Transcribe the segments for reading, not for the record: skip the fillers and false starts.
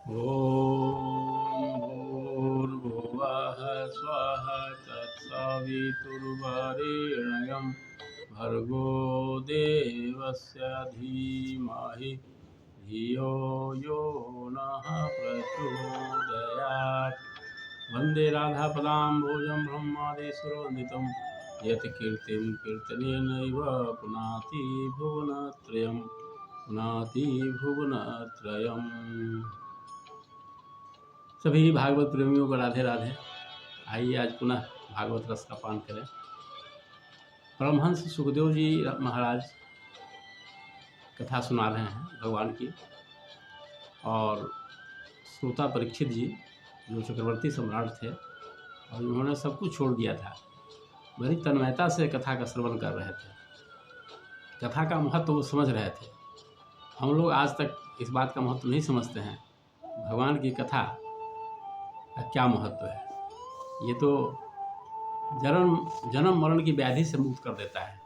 ॐ भूर्भुवः स्वः तत्सवितुर्वरेण्यं भर्गो देवस्य धीमहि धियो यो नः प्रचोदयात्। वन्दे राधापदाम्बोजं ब्रह्मादिसुरवन्दितं यत्कीर्तिं कीर्तनेनैव पुनाति भुवनत्रयम्। सभी भागवत प्रेमियों को राधे राधे। आइए आज पुनः भागवत रस का पान करें। परमहंस सुखदेव जी महाराज कथा सुना रहे हैं भगवान की, और श्रोता परीक्षित जी जो चक्रवर्ती सम्राट थे और उन्होंने सब कुछ छोड़ दिया था, बड़ी तन्मयता से कथा का श्रवण कर रहे थे। कथा का महत्व वो समझ रहे थे। हम लोग आज तक इस बात का महत्व नहीं समझते हैं, भगवान की कथा का क्या महत्व है। ये तो जन्म मरण की व्याधि से मुक्त कर देता है।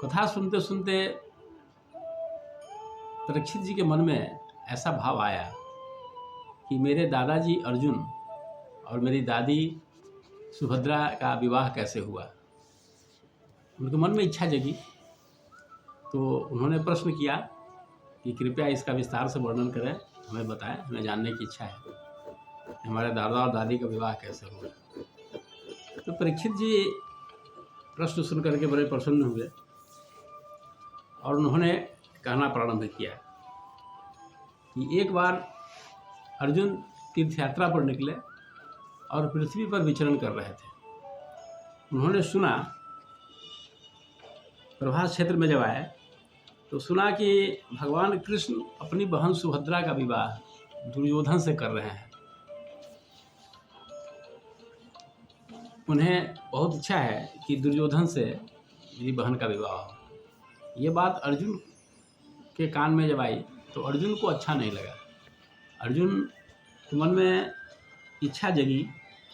कथा सुनते सुनते परीक्षित जी के मन में ऐसा भाव आया कि मेरे दादाजी अर्जुन और मेरी दादी सुभद्रा का विवाह कैसे हुआ। उनके मन में इच्छा जगी, तो उन्होंने प्रश्न किया कि कृपया इसका विस्तार से वर्णन करें, हमें बताएं, हमें जानने की इच्छा है हमारे दादा और दादी का विवाह कैसे हुआ। तो परीक्षित जी प्रश्न सुन करके बड़े प्रसन्न हुए और उन्होंने कहना प्रारंभ किया कि एक बार अर्जुन तीर्थ यात्रा पर निकले और पृथ्वी पर विचरण कर रहे थे। उन्होंने सुना, प्रभास क्षेत्र में जब आए तो सुना कि भगवान कृष्ण अपनी बहन सुभद्रा का विवाह दुर्योधन से कर रहे हैं। उन्हें बहुत इच्छा है कि दुर्योधन से मेरी बहन का विवाह हो। ये बात अर्जुन के कान में जब आई तो अर्जुन को अच्छा नहीं लगा। अर्जुन के मन में इच्छा जगी,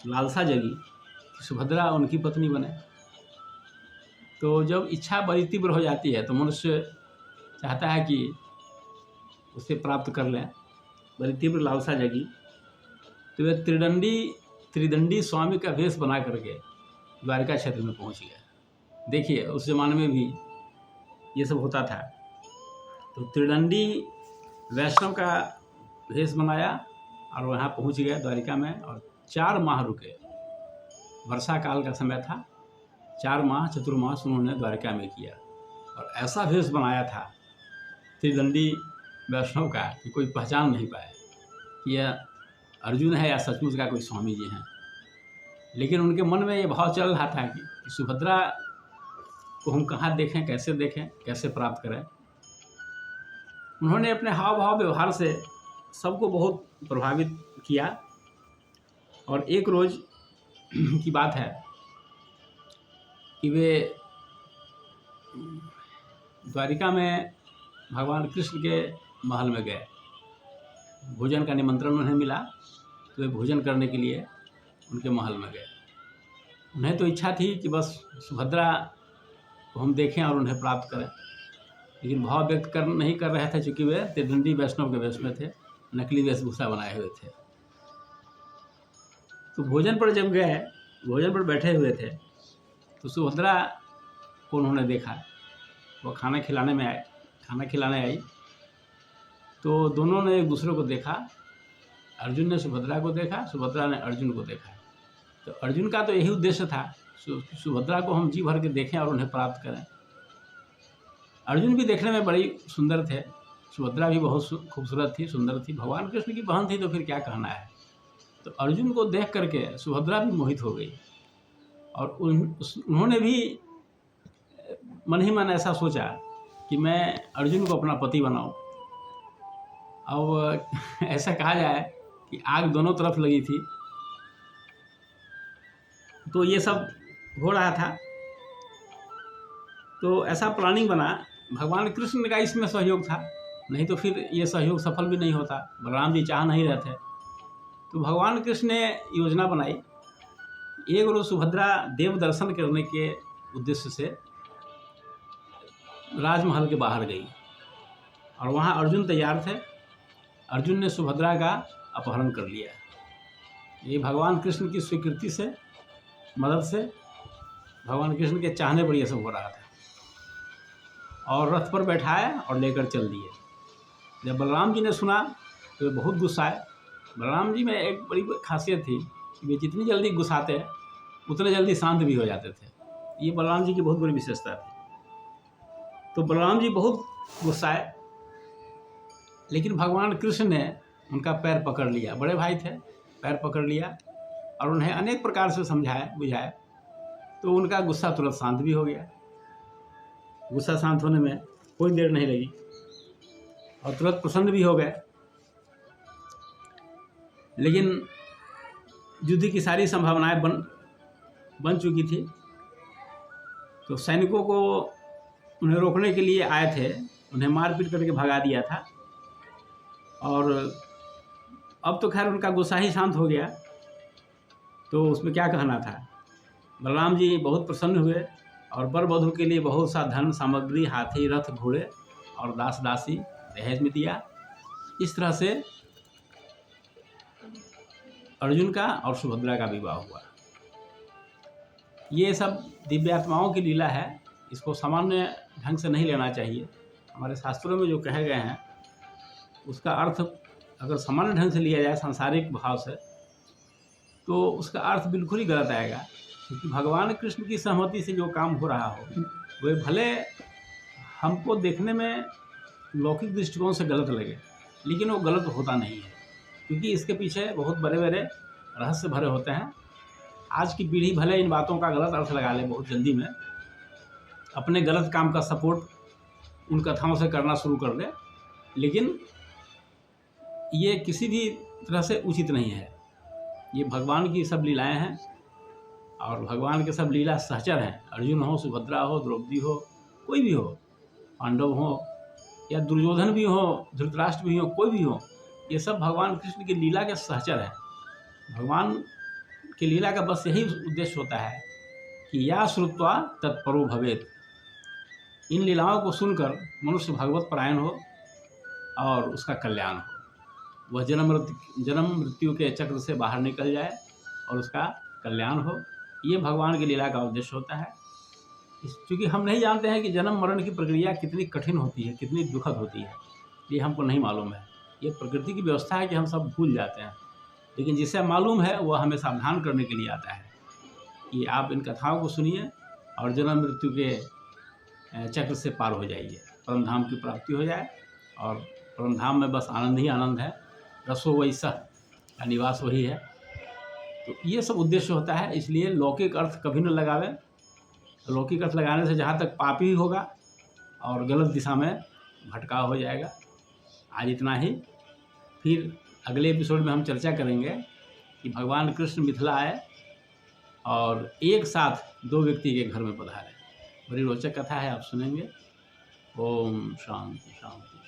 लालसा जगी कि सुभद्रा उनकी पत्नी बने। तो जब इच्छा बड़ी तीव्र हो जाती है तो मनुष्य चाहता है कि उसे प्राप्त कर लें। बड़ी तीव्र लालसा जगी तो वे त्रिदंडी स्वामी का वेश बना करके द्वारिका क्षेत्र में पहुंच गया। देखिए उस जमाने में भी ये सब होता था। तो त्रिदंडी वैष्णव का वेश बनाया और वहाँ पहुंच गया द्वारिका में, और 4 माह रुके। वर्षा काल का समय था। 4 माह चतुर्मास उन्होंने द्वारिका में किया और ऐसा वेश बनाया था त्रिदंडी वैष्णव का कि कोई पहचान नहीं पाए कि यह अर्जुन है या सचमुच का कोई स्वामी जी हैं। लेकिन उनके मन में ये भाव चल रहा था कि सुभद्रा को हम कहाँ देखें, कैसे प्राप्त करें। उन्होंने अपने हाव भाव व्यवहार से सबको बहुत प्रभावित किया। और एक रोज की बात है कि वे द्वारिका में भगवान कृष्ण के महल में गए। भोजन का निमंत्रण उन्हें मिला तो वे भोजन करने के लिए उनके महल में गए। उन्हें तो इच्छा थी कि बस सुभद्रा को हम देखें और उन्हें प्राप्त करें, लेकिन भाव व्यक्त नहीं कर रहे थे, चूँकि वे त्रिदंडी वैष्णव के वेश में थे, नकली वेशभूषा बनाए हुए थे। तो भोजन पर जब गए, भोजन पर बैठे हुए थे तो सुभद्रा को उन्होंने देखा। वो खाना खिलाने आई तो दोनों ने एक दूसरे को देखा। अर्जुन ने सुभद्रा को देखा, सुभद्रा ने अर्जुन को देखा। तो अर्जुन का तो यही उद्देश्य था, सुभद्रा को हम जी भर के देखें और उन्हें प्राप्त करें। अर्जुन भी देखने में बड़ी सुंदर थे, सुभद्रा भी बहुत खूबसूरत थी, सुंदर थी। भगवान कृष्ण की बहन थी तो फिर क्या कहना है। तो अर्जुन को देख करके सुभद्रा भी मोहित हो गई और उन्होंने भी मन ही मन ऐसा सोचा कि मैं अर्जुन को अपना पति बनाऊं। अब ऐसा कहा जाए कि आग दोनों तरफ लगी थी। तो ये सब हो रहा था। तो ऐसा प्लानिंग बना। भगवान कृष्ण का इसमें सहयोग था, नहीं तो फिर ये सहयोग सफल भी नहीं होता। बलराम जी चाह नहीं रहे थे। तो भगवान कृष्ण ने योजना बनाई। एक रोज सुभद्रा देव दर्शन करने के उद्देश्य से राजमहल के बाहर गई और वहाँ अर्जुन तैयार थे अर्जुन ने सुभद्रा का अपहरण कर लिया। ये भगवान कृष्ण की स्वीकृति से, मदद से, भगवान कृष्ण के चाहने पर यह सब हो रहा था। और रथ पर बैठाए और लेकर चल दिए। जब बलराम जी ने सुना तो वे बहुत गुस्साए। बलराम जी में एक बड़ी खासियत थी कि वे जितनी जल्दी गुस्साते उतने जल्दी शांत भी हो जाते थे। ये बलराम जी की बहुत बड़ी विशेषता थी। तो बलराम जी बहुत गुस्साए, लेकिन भगवान कृष्ण ने उनका पैर पकड़ लिया। बड़े भाई थे, पैर पकड़ लिया और उन्हें अनेक प्रकार से समझाया बुझाया, तो उनका गुस्सा तुरंत शांत भी हो गया। गुस्सा शांत होने में कोई देर नहीं लगी और तुरंत प्रसन्न भी हो गए। लेकिन युद्ध की सारी संभावनाएं बन चुकी थी। तो सैनिकों को उन्हें रोकने के लिए आए थे, उन्हें मारपीट करके भगा दिया था। और अब तो खैर उनका गुस्सा ही शांत हो गया, तो उसमें क्या कहना था। बलराम जी बहुत प्रसन्न हुए और वर वधू के लिए बहुत सा धन सामग्री, हाथी, रथ, घोड़े और दास दासी दहेज में दिया। इस तरह से अर्जुन का और सुभद्रा का विवाह हुआ। ये सब दिव्यात्माओं की लीला है, इसको सामान्य ढंग से नहीं लेना चाहिए। हमारे शास्त्रों में जो कहे गए हैं उसका अर्थ अगर सामान्य ढंग से लिया जाए, सांसारिक भाव से, तो उसका अर्थ बिल्कुल ही गलत आएगा। क्योंकि भगवान कृष्ण की सहमति से जो काम हो रहा हो वे भले हमको देखने में लौकिक दृष्टिकोण से गलत लगे, लेकिन वो गलत होता नहीं है, क्योंकि इसके पीछे बहुत बड़े बड़े रहस्य भरे होते हैं। आज की पीढ़ी भले इन बातों का गलत अर्थ लगा ले बहुत जल्दी में, अपने गलत काम का सपोर्ट उन कथाओं से करना शुरू कर दे, लेकिन ये किसी भी तरह से उचित नहीं है। ये भगवान की सब लीलाएं हैं और भगवान के सब लीला सहचर हैं। अर्जुन हो, सुभद्रा हो, द्रौपदी हो, कोई भी हो, पांडव हो या दुर्योधन भी हो, धृतराष्ट्र भी हो, कोई भी हो, ये सब भगवान कृष्ण की लीला के सहचर हैं। भगवान की लीला का बस यही उद्देश्य होता है कि या श्रुत्वा तत्परो भवेत्। इन लीलाओं को सुनकर मनुष्य भगवत परायण हो और उसका कल्याण हो, वह जन्म मृत्यु के चक्र से बाहर निकल जाए और उसका कल्याण हो। ये भगवान की लीला का उद्देश्य होता है। क्योंकि हम नहीं जानते हैं कि जन्म मरण की प्रक्रिया कितनी कठिन होती है, कितनी दुखद होती है, ये हमको नहीं मालूम है। ये प्रकृति की व्यवस्था है कि हम सब भूल जाते हैं, लेकिन जिसे मालूम है वह हमें सावधान करने के लिए आता है कि आप इन कथाओं को सुनिए और जन्म मृत्यु के चक्र से पार हो जाइए, परम धाम की प्राप्ति हो जाए। और परम धाम में बस आनंद ही आनंद है, रसो वैसा का निवास वही है। तो ये सब उद्देश्य होता है। इसलिए लौकिक अर्थ कभी न लगावें। लौकिक अर्थ लगाने से जहाँ तक पाप ही होगा और गलत दिशा में भटकाव हो जाएगा। आज इतना ही। फिर अगले एपिसोड में हम चर्चा करेंगे कि भगवान कृष्ण मिथिला आए और एक साथ 2 व्यक्ति के घर में पधारे। बड़ी रोचक कथा है, आप सुनेंगे। ओम शांति शांति।